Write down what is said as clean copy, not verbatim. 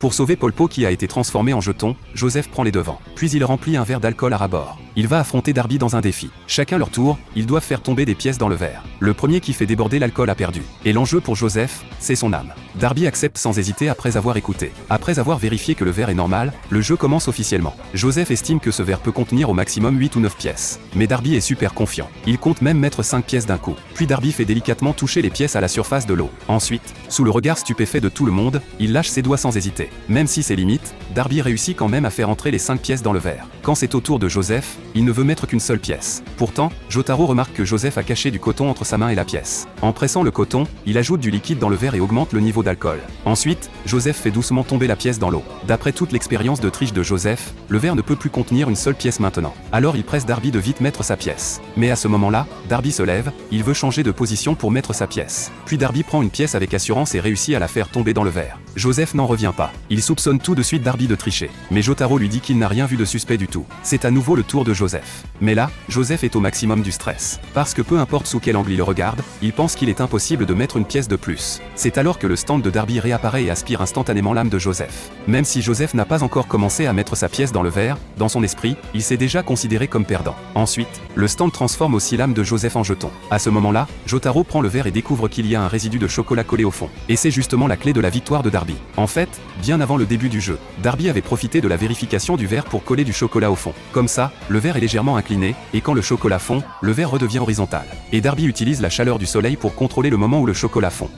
Pour sauver Polpo qui a été transformé en jeton, Joseph prend les devants. Puis il remplit un verre d'alcool à ras-bord. Il va affronter Darby dans un défi. Chacun leur tour, ils doivent faire tomber des pièces dans le verre. Le premier qui fait déborder l'alcool a perdu. Et l'enjeu pour Joseph, c'est son âme. Darby accepte sans hésiter après avoir écouté. Après avoir vérifié que le verre est normal, le jeu commence officiellement. Joseph estime que ce verre peut contenir au maximum 8 ou 9 pièces. Mais Darby est super confiant. Il compte même mettre 5 pièces d'un coup. Puis Darby fait délicatement toucher les pièces à la surface de l'eau. Ensuite, sous le regard stupéfait de tout le monde, il lâche ses doigts sans hésiter. Même si c'est limite, Darby réussit quand même à faire entrer les 5 pièces dans le verre. Quand c'est au tour de Joseph, il ne veut mettre qu'une seule pièce. Pourtant, Jotaro remarque que Joseph a caché du coton entre sa main et la pièce. En pressant le coton, il ajoute du liquide dans le verre et augmente le niveau d'alcool. Ensuite, Joseph fait doucement tomber la pièce dans l'eau. D'après toute l'expérience de triche de Joseph, le verre ne peut plus contenir une seule pièce maintenant. Alors il presse Darby de vite mettre sa pièce. Mais à ce moment-là, Darby se lève, il veut changer de position pour mettre sa pièce. Puis Darby prend une pièce avec assurance et réussit à la faire tomber dans le verre. Joseph n'en revient pas. Il soupçonne tout de suite Darby de tricher. Mais Jotaro lui dit qu'il n'a rien vu de suspect du tout. C'est à nouveau le tour de Joseph. Mais là, Joseph est au maximum du stress. Parce que peu importe sous quel angle il le regarde, il pense qu'il est impossible de mettre une pièce de plus. C'est alors que le stand de Darby réapparaît et aspire instantanément l'âme de Joseph. Même si Joseph n'a pas encore commencé à mettre sa pièce dans le verre, dans son esprit, il s'est déjà considéré comme perdant. Ensuite, le stand transforme aussi l'âme de Joseph en jeton. À ce moment-là, Jotaro prend le verre et découvre qu'il y a un résidu de chocolat collé au fond. Et c'est justement la clé de la victoire de Darby. En fait, bien avant le début du jeu, Darby avait profité de la vérification du verre pour coller du chocolat au fond. Comme ça, le verre est légèrement incliné, et quand le chocolat fond, le verre redevient horizontal. Et Darby utilise la chaleur du soleil pour contrôler le moment où le chocolat fond.